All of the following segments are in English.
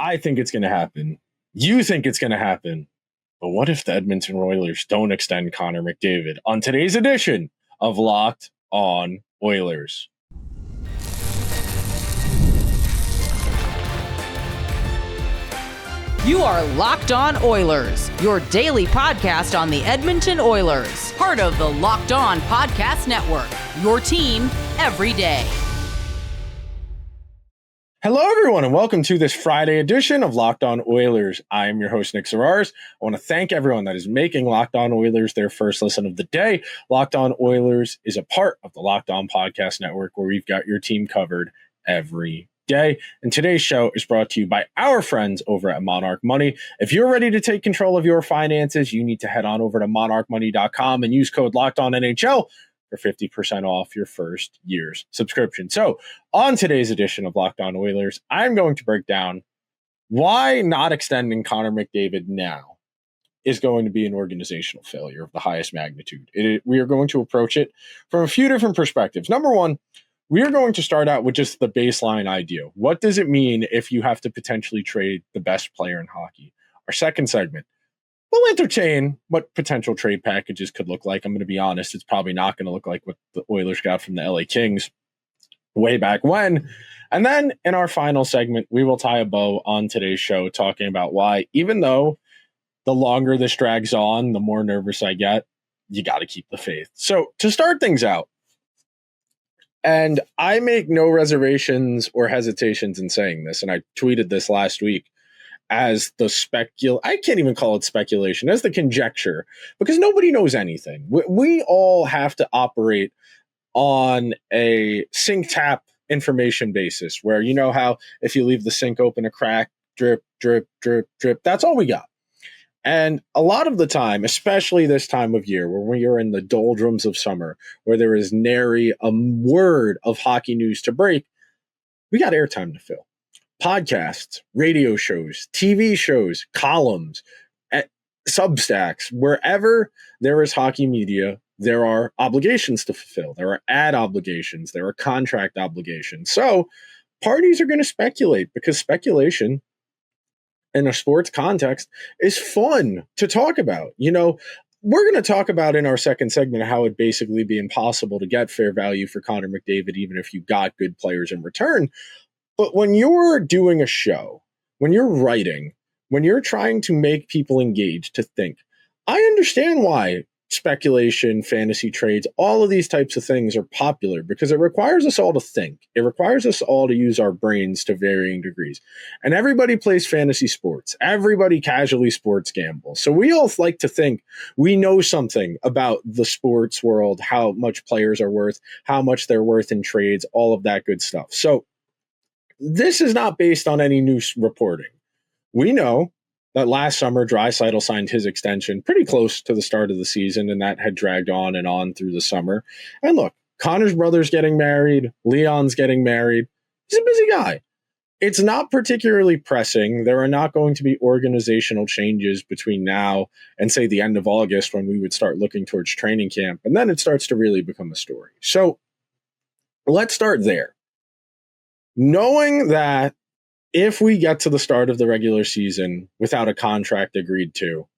I think it's going to happen. You think it's going to happen. But what if the Edmonton Oilers don't extend Connor McDavid? On today's edition of Locked On Oilers. You are Locked On Oilers, your daily podcast on the Edmonton Oilers, part of the Locked On Podcast Network, your team every day. Hello, everyone, and welcome to this Friday edition of Locked On Oilers. I am your host, Nick Zararis. I want to thank everyone that is making Locked On Oilers their first listen of the day. Locked On Oilers is a part of the Locked On Podcast Network, where we've got your team covered every day. And today's show is brought to you by our friends over at Monarch Money. If you're ready to take control of your finances, you need to head on over to monarchmoney.com and use code LOCKEDONNHL for 50% off your first year's subscription. So on today's edition of Locked On Oilers, I'm going to break down why not extending Connor McDavid now is going to be an organizational failure of the highest magnitude. We are going to approach it from a few different perspectives. Number one, we are going to start out with just the baseline idea. What does it mean if you have to potentially trade the best player in hockey? Our second segment, we'll entertain what potential trade packages could look like. I'm going to be honest, it's probably not going to look like what the Oilers got from the LA Kings way back when. And then in our final segment, we will tie a bow on today's show talking about why, even though the longer this drags on, the more nervous I get, you got to keep the faith. So to start things out, and I make no reservations or hesitations in saying this, and I tweeted this last week, as the I can't even call it speculation, as the conjecture, because nobody knows anything. We all have to operate on a sink tap information basis, where you know how if you leave the sink open, a crack, drip, drip, drip, drip, that's all we got. And a lot of the time, especially this time of year, where we are in the doldrums of summer, where there is nary a word of hockey news to break, we got airtime to fill. Podcasts, radio shows, TV shows, columns, Substacks, wherever there is hockey media, there are obligations to fulfill. There are ad obligations. There are contract obligations. So parties are going to speculate, because speculation in a sports context is fun to talk about. You know, we're going to talk about in our second segment how it'd basically be impossible to get fair value for Connor McDavid, even if you got good players in return. But when you're doing a show, when you're writing, when you're trying to make people engage to think, I understand why speculation, fantasy trades, all of these types of things are popular, because it requires us all to think. It requires us all to use our brains to varying degrees. And everybody plays fantasy sports. Everybody casually sports gambles. So we all like to think we know something about the sports world, how much players are worth, how much they're worth in trades, all of that good stuff. So this is not based on any news reporting. We know that last summer, Draisaitl signed his extension pretty close to the start of the season, and that had dragged on and on through the summer. And look, Connor's brother's getting married. Leon's getting married. He's a busy guy. It's not particularly pressing. There are not going to be organizational changes between now and, say, the end of August, when we would start looking towards training camp. And then it starts to really become a story. So let's start there. Knowing that if we get to the start of the regular season without a contract agreed to,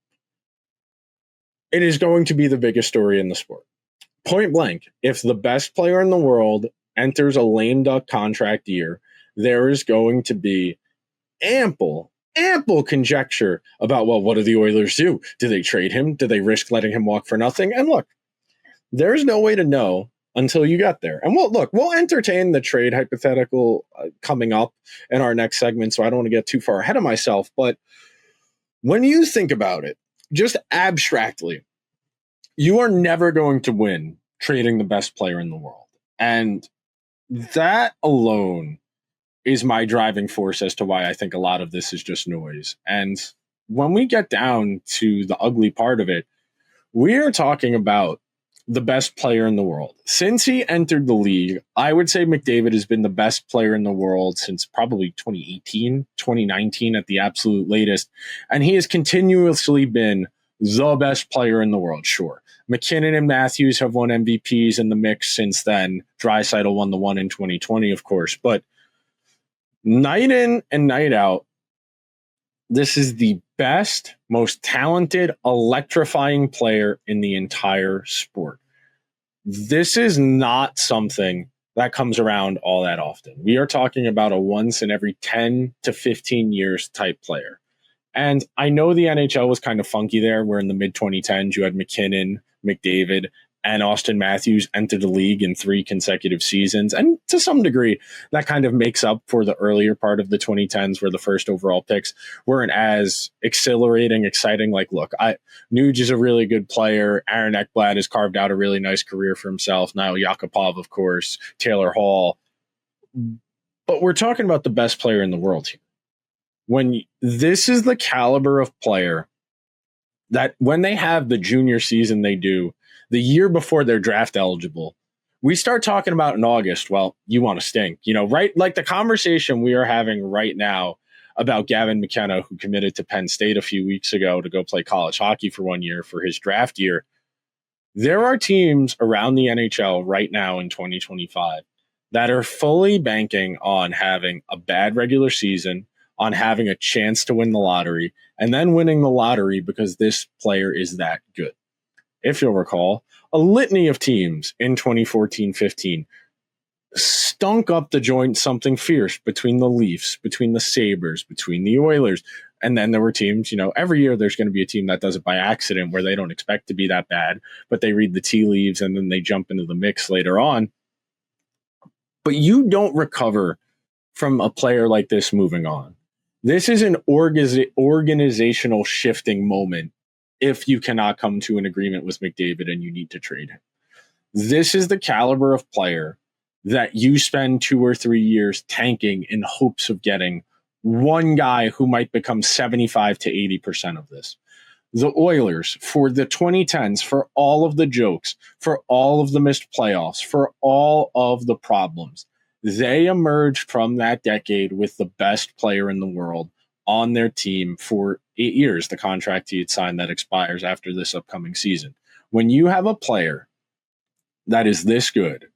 it is going to be the biggest story in the sport. Point blank, if the best player in the world enters a lame duck contract year, there is going to be ample conjecture about, well, what do the Oilers do? Do they trade him? Do they risk letting him walk for nothing? And look, there's no way to know until you get there. And we'll entertain the trade hypothetical coming up in our next segment, so I don't want to get too far ahead of myself. But when you think about it, just abstractly, you are never going to win trading the best player in the world. And that alone is my driving force as to why I think a lot of this is just noise. And when we get down to the ugly part of it, we are talking about the best player in the world. Since he entered the league, I would say McDavid has been the best player in the world since probably 2018, 2019 at the absolute latest. And he has continuously been the best player in the world, sure. McKinnon and Matthews have won MVPs in the mix since then. Draisaitl won the one in 2020, of course. But night in and night out, This is the best, most talented, electrifying player in the entire sport. This is not something that comes around all that often. We are talking about a once in every 10 to 15 years type player. And I know the NHL was kind of funky there. We're in the mid 2010s. You had McKinnon, McDavid, and Austin Matthews enter the league in 3 consecutive seasons. And to some degree, that kind of makes up for the earlier part of the 2010s where the first overall picks weren't as exhilarating, exciting. Like, look, Nuge is a really good player. Aaron Ekblad has carved out a really nice career for himself. Now Yakupov, of course, Taylor Hall. But we're talking about the best player in the world here. When this is the caliber of player that when they have the junior season they do, the year before they're draft eligible, we start talking about in August, well, you want to stink, right? Like the conversation we are having right now about Gavin McKenna, who committed to Penn State a few weeks ago to go play college hockey for 1 year for his draft year. There are teams around the NHL right now in 2025 that are fully banking on having a bad regular season, on having a chance to win the lottery, and then winning the lottery because this player is that good. If you'll recall, a litany of teams in 2014-15 stunk up the joint something fierce between the Leafs, between the Sabres, between the Oilers. And then there were teams, every year there's going to be a team that does it by accident where they don't expect to be that bad, but they read the tea leaves and then they jump into the mix later on. But you don't recover from a player like this moving on. This is an organizational shifting moment if you cannot come to an agreement with McDavid and you need to trade him. This is the caliber of player that you spend 2 or 3 years tanking in hopes of getting one guy who might become 75 to 80% of this. The Oilers, for the 2010s, for all of the jokes, for all of the missed playoffs, for all of the problems, they emerged from that decade with the best player in the world on their team for 8 years, the contract he had signed that expires after this upcoming season. When you have a player that is this good,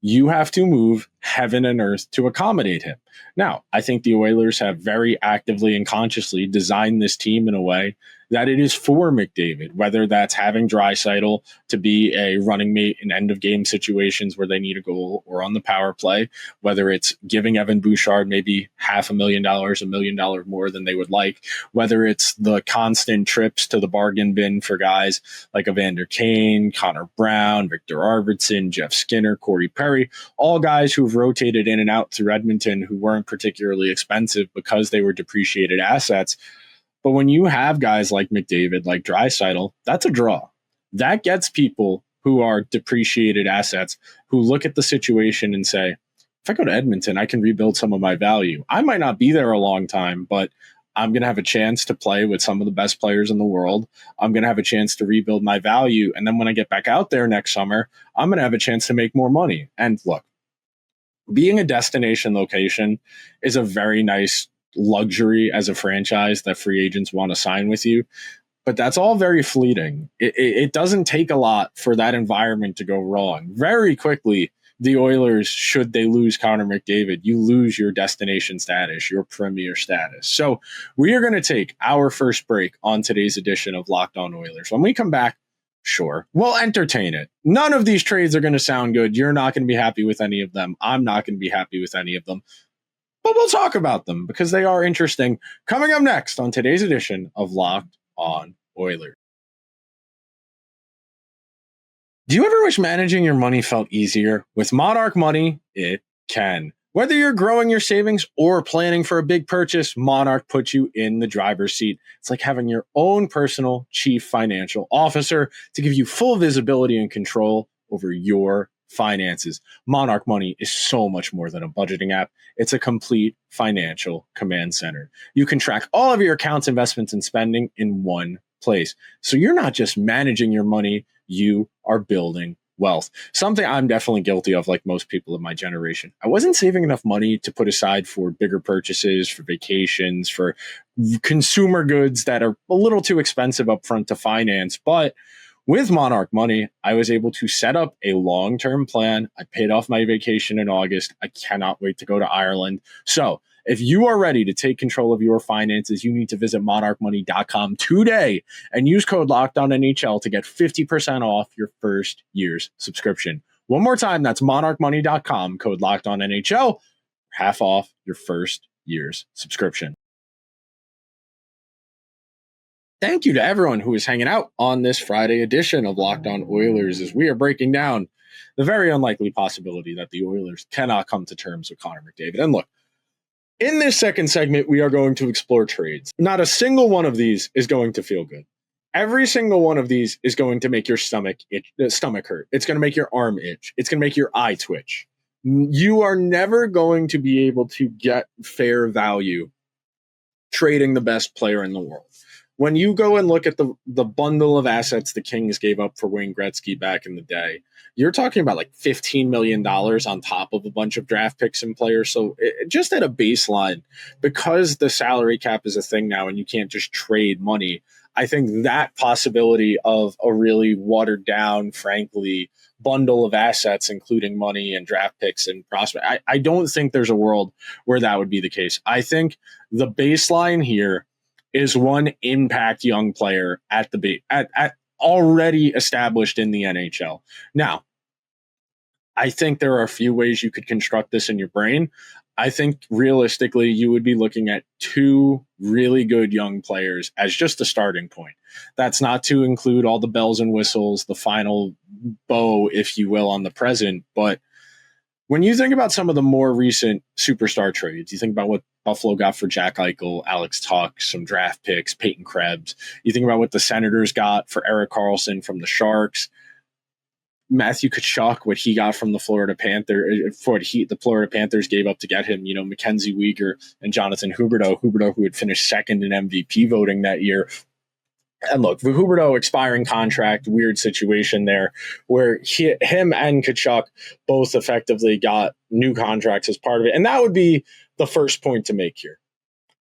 you have to move heaven and earth to accommodate him. Now, I think the Oilers have very actively and consciously designed this team in a way that it is for McDavid, whether that's having Draisaitl to be a running mate in end-of-game situations where they need a goal or on the power play, whether it's giving Evan Bouchard maybe $500,000, $1 million more than they would like, whether it's the constant trips to the bargain bin for guys like Evander Kane, Connor Brown, Victor Arvidsson, Jeff Skinner, Corey Perry, all guys who've rotated in and out through Edmonton who weren't particularly expensive because they were depreciated assets. But when you have guys like McDavid, like Draisaitl, that's a draw. That gets people who are depreciated assets who look at the situation and say, if I go to Edmonton, I can rebuild some of my value. I might not be there a long time, but I'm going to have a chance to play with some of the best players in the world. I'm going to have a chance to rebuild my value. And then when I get back out there next summer, I'm going to have a chance to make more money. And look, being a destination location is a very nice luxury as a franchise that free agents want to sign with you. But that's all very fleeting. It doesn't take a lot for that environment to go wrong. Very quickly, the Oilers, should they lose Connor McDavid, you lose your destination status, your premier status. So we are going to take our first break on today's edition of Locked On Oilers. When we come back, sure, we'll entertain it. None of these trades are going to sound good. You're not going to be happy with any of them. I'm not going to be happy with any of them. But we'll talk about them because they are interesting. Coming up next on today's edition of Locked On Oilers. Do you ever wish managing your money felt easier? With Monarch Money, it can. Whether you're growing your savings or planning for a big purchase, Monarch puts you in the driver's seat. It's like having your own personal chief financial officer to give you full visibility and control over your finances. Monarch Money is so much more than a budgeting app. It's a complete financial command center. You can track all of your accounts, investments, and spending in one place. So you're not just managing your money, you are building wealth. Something I'm definitely guilty of, like most people of my generation. I wasn't saving enough money to put aside for bigger purchases, for vacations, for consumer goods that are a little too expensive up front to finance. But with Monarch Money, I was able to set up a long-term plan. I paid off my vacation in August. I cannot wait to go to Ireland. So If you are ready to take control of your finances, you need to visit monarchmoney.com today and use code LOCKEDONNHL to get 50% off your first year's subscription. One more time, that's monarchmoney.com, code LOCKEDONNHL, half off your first year's subscription. Thank you to everyone who is hanging out on this Friday edition of Locked On Oilers as we are breaking down the very unlikely possibility that the Oilers cannot come to terms with Connor McDavid. And look, in this second segment, we are going to explore trades. Not a single one of these is going to feel good. Every single one of these is going to make your stomach hurt. It's going to make your arm itch. It's going to make your eye twitch. You are never going to be able to get fair value trading the best player in the world. When you go and look at the bundle of assets the Kings gave up for Wayne Gretzky back in the day, you're talking about like $15 million on top of a bunch of draft picks and players. So just at a baseline, because the salary cap is a thing now and you can't just trade money, I think that possibility of a really watered down, frankly, bundle of assets, including money and draft picks and prospects, I don't think there's a world where that would be the case. I think the baseline here is one impact young player at already established in the NHL. Now, I think there are a few ways you could construct this in your brain. I think realistically, you would be looking at two really good young players as just a starting point. That's not to include all the bells and whistles, the final bow, if you will, on the present. But when you think about some of the more recent superstar trades, you think about what Buffalo got for Jack Eichel, Alex Tuch, some draft picks, Peyton Krebs. You think about what the Senators got for Erik Karlsson from the Sharks, Matthew Tkachuk, what he got from the Florida Panthers, for what the Florida Panthers gave up to get him, Mackenzie Weegar and Jonathan Huberdeau, who had finished second in MVP voting that year. And look, the Huberdeau expiring contract, weird situation there where him and Tkachuk both effectively got new contracts as part of it. And that would be the first point to make here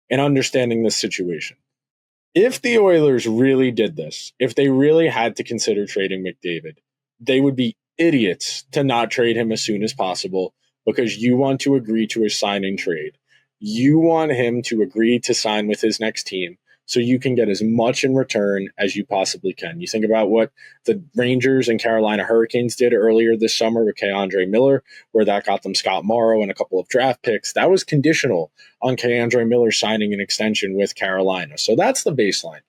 in understanding this situation. If the Oilers really did this, if they really had to consider trading McDavid, they would be idiots to not trade him as soon as possible because you want to agree to a sign and trade. You want him to agree to sign with his next team so you can get as much in return as you possibly can. You think about what the Rangers and Carolina Hurricanes did earlier this summer with K'Andre Miller, where that got them Scott Morrow and a couple of draft picks. That was conditional on K'Andre Miller signing an extension with Carolina. So that's the baseline.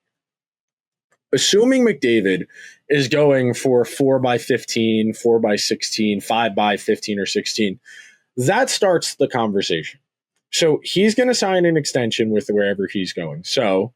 Assuming McDavid is going for 4x15, 4x16, 5x15 or 16, that starts the conversation. So he's going to sign an extension with wherever he's going. So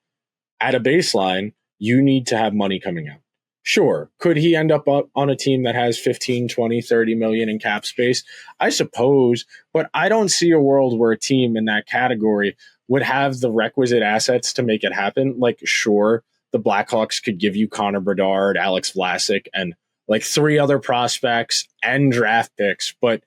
at a baseline, you need to have money coming out. Sure, could he end up on a team that has 15, 20, 30 million in cap space? I suppose, but I don't see a world where a team in that category would have the requisite assets to make it happen. Like, sure, the Blackhawks could give you Connor Bedard, Alex Vlasic, and like 3 other prospects and draft picks, but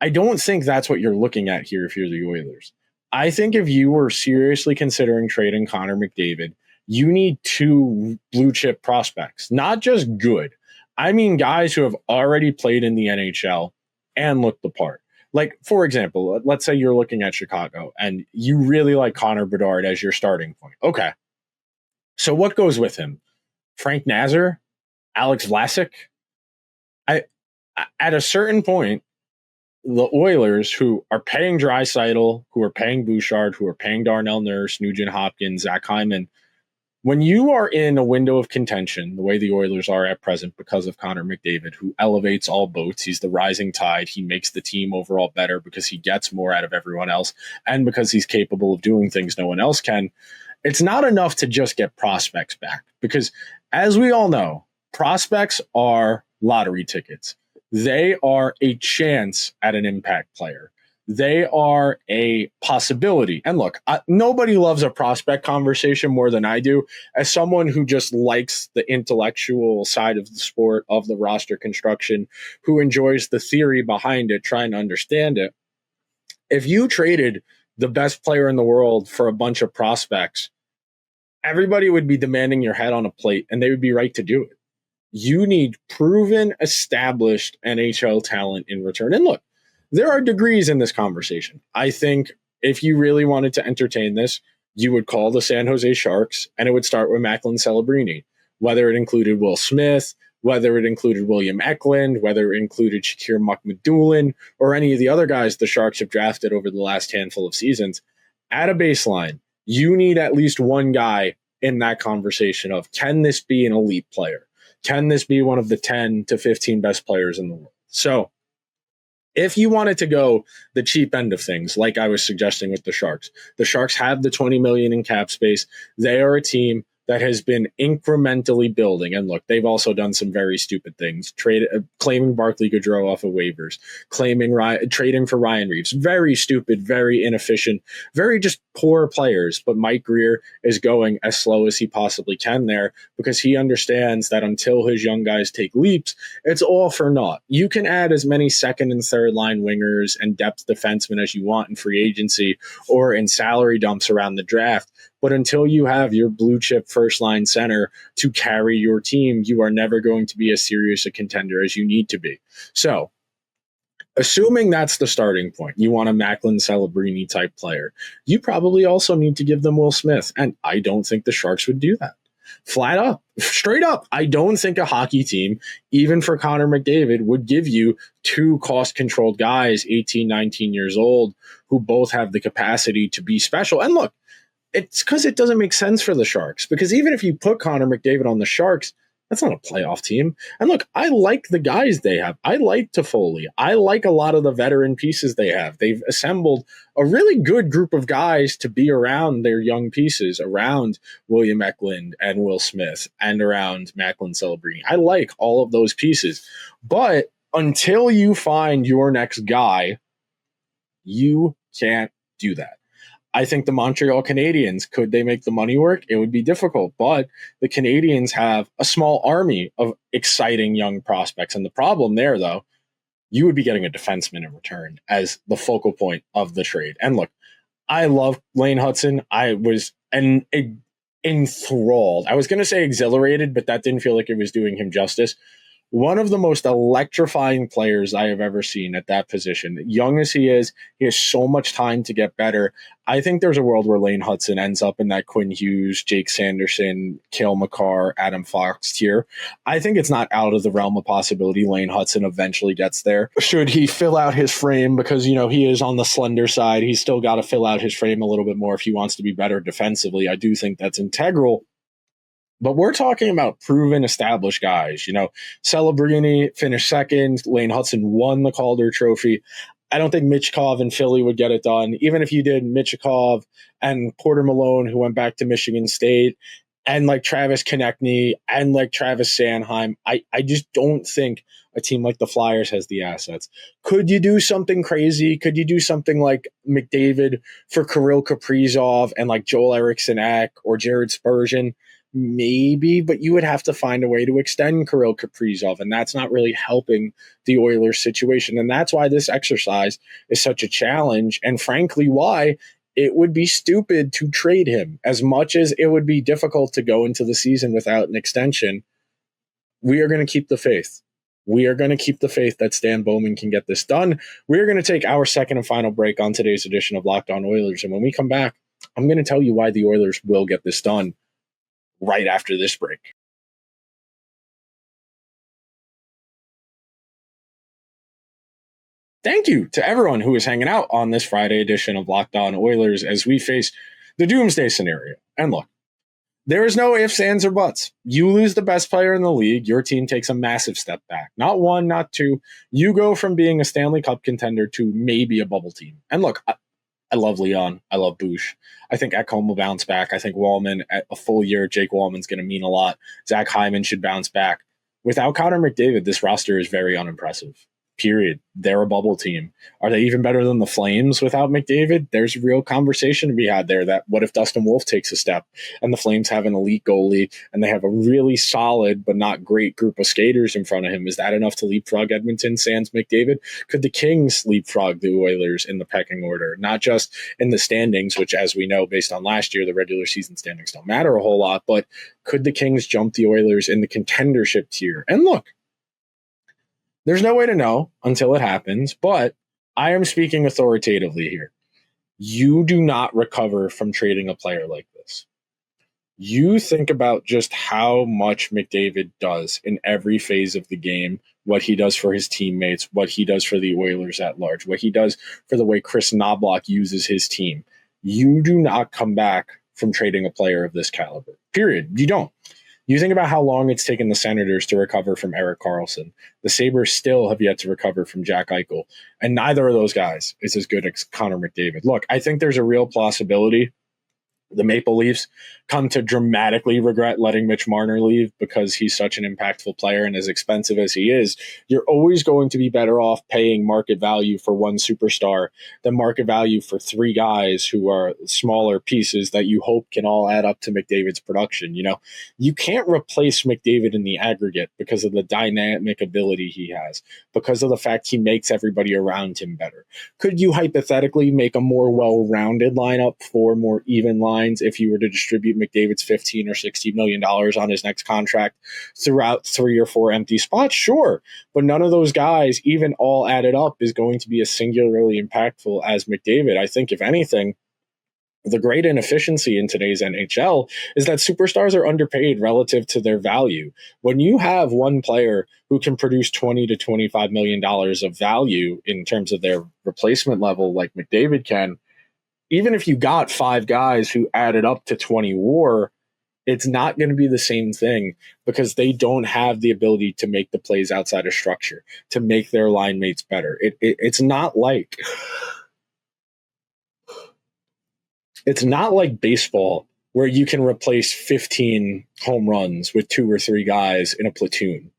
I don't think that's what you're looking at here if you're the Oilers. I think if you were seriously considering trading Connor McDavid, you need 2 blue chip prospects, not just good. I mean, guys who have already played in the NHL and looked the part. Like, for example, let's say you're looking at Chicago and you really like Connor Bedard as your starting point. Okay. So what goes with him? Frank Nazar? Alex Vlasic? At a certain point, the Oilers, who are paying Draisaitl, who are paying Bouchard, who are paying Darnell Nurse, Nugent-Hopkins, Zach Hyman, when you are in a window of contention, the way the Oilers are at present because of Connor McDavid, who elevates all boats, he's the rising tide, he makes the team overall better because he gets more out of everyone else, and because he's capable of doing things no one else can, it's not enough to just get prospects back. Because as we all know, prospects are lottery tickets. They are a chance at an impact player. They are a possibility. And look, nobody loves a prospect conversation more than I do. As someone who just likes the intellectual side of the sport, of the roster construction, who enjoys the theory behind it, trying to understand it, if you traded the best player in the world for a bunch of prospects, everybody would be demanding your head on a plate, and they would be right to do it. You need proven, established NHL talent in return. And look, there are degrees in this conversation. I think if you really wanted to entertain this, you would call the San Jose Sharks, and it would start with Macklin Celebrini, whether it included Will Smith, whether it included William Eklund, whether it included Shakir Mukhamadullin, or any of the other guys the Sharks have drafted over the last handful of seasons. At a baseline, you need at least one guy in that conversation of, can this be an elite player? Can this be one of the 10 to 15 best players in the world? So if you wanted to go the cheap end of things, like I was suggesting with the Sharks have the $20 million in cap space. They are a team that has been incrementally building. And look, they've also done some very stupid things. Claiming Barclay Goodrow off of waivers, trading for Ryan Reeves. Very stupid, very inefficient, very just poor players. But Mike Grier is going as slow as he possibly can there because he understands that until his young guys take leaps, it's all for naught. You can add as many second and third line wingers and depth defensemen as you want in free agency or in salary dumps around the draft. But until you have your blue chip first line center to carry your team, you are never going to be as serious a contender as you need to be. So, assuming that's the starting point, you want a Macklin Celebrini type player, you probably also need to give them Will Smith. And I don't think the Sharks would do that. Flat up, straight up. I don't think a hockey team, even for Connor McDavid, would give you two cost-controlled guys, 18, 19 years old, who both have the capacity to be special. And look, it's because it doesn't make sense for the Sharks. Because even if you put Connor McDavid on the Sharks, that's not a playoff team. And look, I like the guys they have. I like Toffoli. I like a lot of the veteran pieces they have. They've assembled a really good group of guys to be around their young pieces, around William Eklund and Will Smith and around Macklin Celebrini. I like all of those pieces. But until you find your next guy, you can't do that. I think the Montreal Canadiens, could they make the money work? It would be difficult, but the Canadiens have a small army of exciting young prospects. And the problem there, though, you would be getting a defenseman in return as the focal point of the trade. And look, I love Lane Hutson. I was enthralled. I was going to say exhilarated, but that didn't feel like it was doing him justice. One of the most electrifying players I have ever seen at that position. Young as he has so much time to get better. I think there's a world where Lane Hutson ends up in that Quinn Hughes, Jake Sanderson, Cale Makar, Adam Fox tier. I think it's not out of the realm of possibility Lane Hutson eventually gets there. Should he fill out his frame, because, you know, he is on the slender side. He's still got to fill out his frame a little bit more if he wants to be better defensively. I do think that's integral. But we're talking about proven, established guys. You know, Celebrini finished second. Lane Hutson won the Calder Trophy. I don't think Michkov and Philly would get it done. Even if you did Michkov and Porter Malone, who went back to Michigan State, and like Travis Konechny and like Travis Sanheim, I just don't think a team like the Flyers has the assets. Could you do something crazy? Could you do something like McDavid for Kirill Kaprizov and like Joel Eriksson-Ek or Jared Spurgeon? Maybe, but you would have to find a way to extend Kirill Kaprizov, and that's not really helping the Oilers situation. And that's why this exercise is such a challenge, and frankly, why it would be stupid to trade him. As much as it would be difficult to go into the season without an extension, we are going to keep the faith. We are going to keep the faith that Stan Bowman can get this done. We are going to take our second and final break on today's edition of Locked On Oilers, and when we come back, I'm going to tell you why the Oilers will get this done right after this break. Thank you to everyone who is hanging out on this Friday edition of Locked On Oilers as we face the doomsday scenario. And look, there is no ifs, ands, or buts. You lose the best player in the league, your team takes a massive step back. Not one, not two. You go from being a Stanley Cup contender to maybe a bubble team. And look, I love Leon. I love Bush. I think Ekholm will bounce back. I think Wallman, at a full year, Jake Wallman's going to mean a lot. Zach Hyman should bounce back. Without Connor McDavid, this roster is very unimpressive. Period. They're a bubble team. Are they even better than the Flames without McDavid? There's a real conversation to be had there that what if Dustin Wolf takes a step and the Flames have an elite goalie and they have a really solid but not great group of skaters in front of him? Is that enough to leapfrog Edmonton sans McDavid? Could the Kings leapfrog the Oilers in the pecking order? Not just in the standings, which as we know, based on last year, the regular season standings don't matter a whole lot, but could the Kings jump the Oilers in the contendership tier? And look, there's no way to know until it happens, but I am speaking authoritatively here. You do not recover from trading a player like this. You think about just how much McDavid does in every phase of the game, what he does for his teammates, what he does for the Oilers at large, what he does for the way Chris Knoblauch uses his team. You do not come back from trading a player of this caliber. Period. You don't. You think about how long it's taken the Senators to recover from Erik Karlsson. The Sabres still have yet to recover from Jack Eichel. And neither of those guys is as good as Connor McDavid. Look, I think there's a real possibility the Maple Leafs come to dramatically regret letting Mitch Marner leave because he's such an impactful player, and as expensive as he is, you're always going to be better off paying market value for one superstar than market value for three guys who are smaller pieces that you hope can all add up to McDavid's production. You know, you can't replace McDavid in the aggregate because of the dynamic ability he has, because of the fact he makes everybody around him better. Could you hypothetically make a more well-rounded lineup for more even lines if you were to distribute McDavid's $15 or $60 million on his next contract throughout 3 or 4 empty spots? Sure. But none of those guys, even all added up, is going to be as singularly impactful as McDavid. I think, if anything, the great inefficiency in today's NHL is that superstars are underpaid relative to their value. When you have one player who can produce $20 to $25 million of value in terms of their replacement level, like McDavid can, even if you got 5 guys who added up to 20 WAR, it's not going to be the same thing because they don't have the ability to make the plays outside of structure, to make their line mates better. It's not like baseball where you can replace 15 home runs with 2 or 3 guys in a platoon.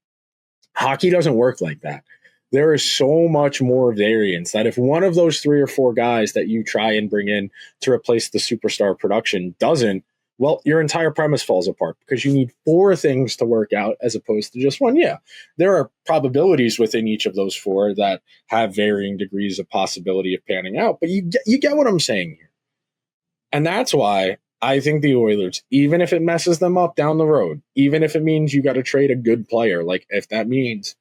Hockey doesn't work like that. There is so much more variance that if one of those 3 or 4 guys that you try and bring in to replace the superstar production doesn't, well, your entire premise falls apart because you need 4 things to work out as opposed to just one. Yeah, there are probabilities within each of those 4 that have varying degrees of possibility of panning out, but you get what I'm saying here. And that's why I think the Oilers, even if it messes them up down the road, even if it means you got to trade a good player, like if that means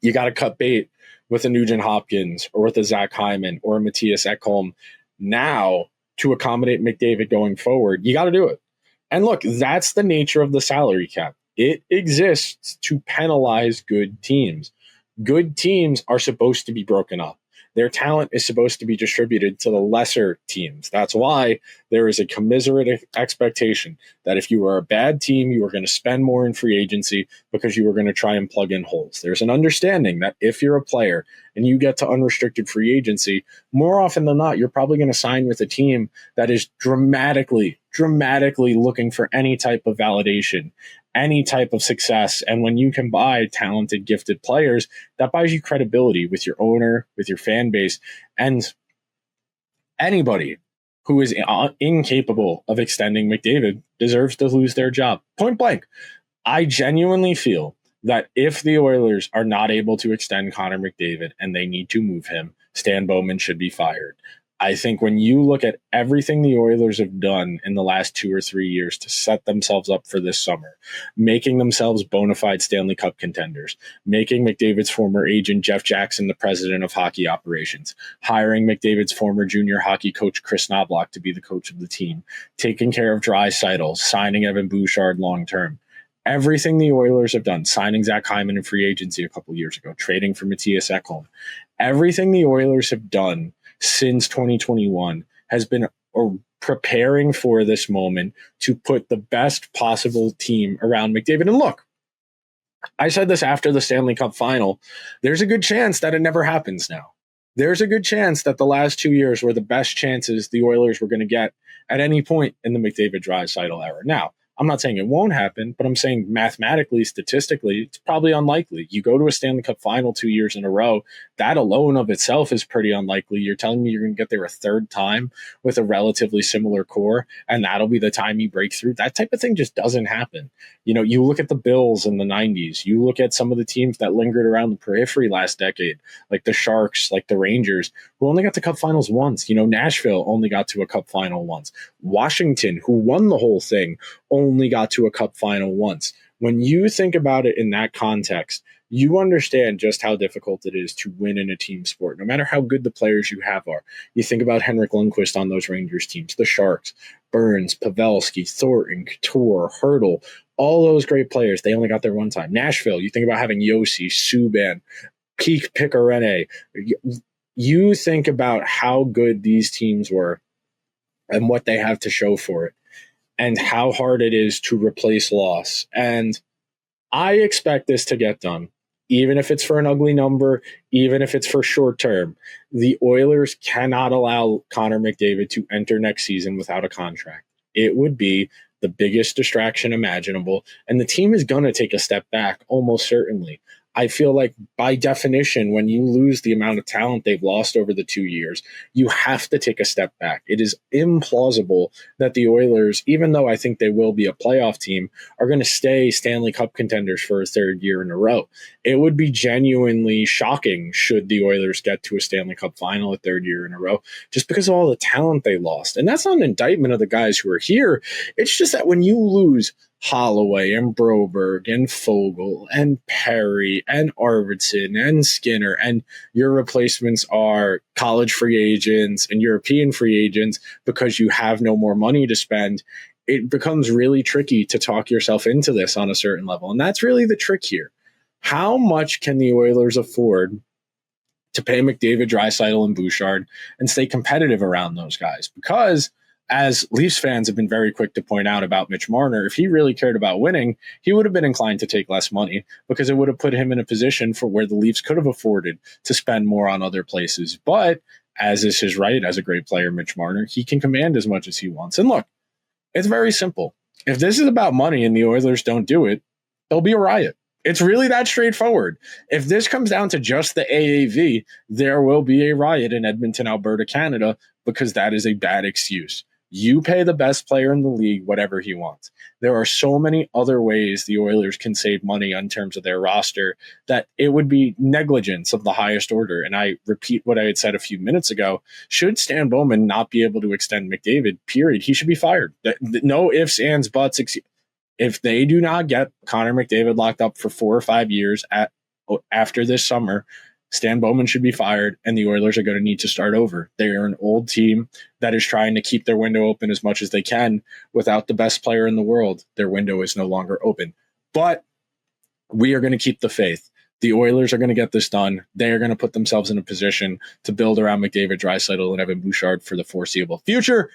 you got to cut bait with a Nugent-Hopkins or with a Zach Hyman or a Matthias Ekholm now to accommodate McDavid going forward, you got to do it. And look, that's the nature of the salary cap. It exists to penalize good teams. Good teams are supposed to be broken up. Their talent is supposed to be distributed to the lesser teams. That's why there is a commiserate expectation that if you are a bad team, you are going to spend more in free agency because you are going to try and plug in holes. There's an understanding that if you're a player and you get to unrestricted free agency, more often than not, you're probably going to sign with a team that is dramatically looking for any type of validation, any type of success. And when you can buy talented, gifted players, that buys you credibility with your owner, with your fan base, and anybody who is incapable of extending McDavid deserves to lose their job. Point blank. I genuinely feel that if the Oilers are not able to extend Connor McDavid and they need to move him, Stan Bowman should be fired. I think when you look at everything the Oilers have done in the last 2 or 3 years to set themselves up for this summer, making themselves bona fide Stanley Cup contenders, making McDavid's former agent Jeff Jackson the president of hockey operations, hiring McDavid's former junior hockey coach Chris Knoblauch to be the coach of the team, taking care of Draisaitl, signing Evan Bouchard long-term. Everything the Oilers have done, signing Zach Hyman in free agency a couple years ago, trading for Matthias Ekholm, everything the Oilers have done since 2021 has been preparing for this moment to put the best possible team around McDavid. And look, I said this after the Stanley Cup final, there's a good chance that it never happens now. There's a good chance that the last 2 years were the best chances the Oilers were going to get at any point in the McDavid-Draisaitl era. Now, I'm not saying it won't happen, but I'm saying mathematically, statistically, it's probably unlikely. You go to a Stanley Cup final 2 years in a row, that alone of itself is pretty unlikely. You're telling me you're going to get there a third time with a relatively similar core, and that'll be the time you break through? That type of thing just doesn't happen. You know, you look at the Bills in the 90s, you look at some of the teams that lingered around the periphery last decade, like the Sharks, like the Rangers, who only got to Cup finals once. You know, Nashville only got to a Cup final once. Washington, who won the whole thing, only got to a Cup final once. When you think about it in that context, you understand just how difficult it is to win in a team sport, no matter how good the players you have are. You think about Henrik Lundqvist on those Rangers teams, the Sharks, Burns, Pavelski, Thornton, Couture, Hurdle, all those great players. They only got there one time. Nashville, you think about having Yossi, Subban, Peak Picarene. You think about how good these teams were and what they have to show for it and how hard it is to replace loss. And I expect this to get done, even if it's for an ugly number, even if it's for short term. The Oilers cannot allow Connor McDavid to enter next season without a contract. It would be the biggest distraction imaginable, and the team is going to take a step back, almost certainly. I feel like by definition, when you lose the amount of talent they've lost over the 2 years, you have to take a step back. It is implausible that the Oilers, even though I think they will be a playoff team, are going to stay Stanley Cup contenders for a third year in a row. It would be genuinely shocking should the Oilers get to a Stanley Cup final a third year in a row, just because of all the talent they lost. And that's not an indictment of the guys who are here. It's just that when you lose Holloway and Broberg and Fogle and Perry and Arvidsson and Skinner, and your replacements are college free agents and European free agents because you have no more money to spend, it becomes really tricky to talk yourself into this on a certain level. And that's really the trick here. How much can the Oilers afford to pay McDavid, Draisaitl, and Bouchard and stay competitive around those guys? Because as Leafs fans have been very quick to point out about Mitch Marner, if he really cared about winning, he would have been inclined to take less money because it would have put him in a position for where the Leafs could have afforded to spend more on other places. But as is his right as a great player, Mitch Marner, he can command as much as he wants. And look, it's very simple. If this is about money and the Oilers don't do it, there'll be a riot. It's really that straightforward. If this comes down to just the AAV, there will be a riot in Edmonton, Alberta, Canada, because that is a bad excuse. You pay the best player in the league whatever he wants. There are so many other ways the Oilers can save money in terms of their roster that it would be negligence of the highest order. And I repeat what I had said a few minutes ago. Should Stan Bowman not be able to extend McDavid, period, he should be fired. No ifs, ands, buts. If they do not get Connor McDavid locked up for 4 or 5 years after this summer, Stan Bowman should be fired, and the Oilers are going to need to start over. They are an old team that is trying to keep their window open as much as they can without the best player in the world. Their window is no longer open. But we are going to keep the faith. The Oilers are going to get this done. They are going to put themselves in a position to build around McDavid, Draisaitl, and Evan Bouchard for the foreseeable future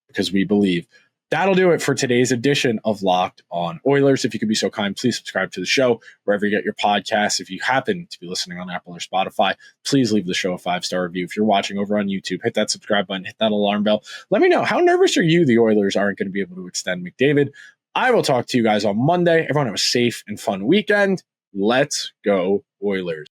because we believe. That'll do it for today's edition of Locked On Oilers. If you could be so kind, please subscribe to the show wherever you get your podcasts. If you happen to be listening on Apple or Spotify, please leave the show a 5-star review. If you're watching over on YouTube, hit that subscribe button, hit that alarm bell. Let me know, how nervous are you the Oilers aren't going to be able to extend McDavid? I will talk to you guys on Monday. Everyone have a safe and fun weekend. Let's go Oilers.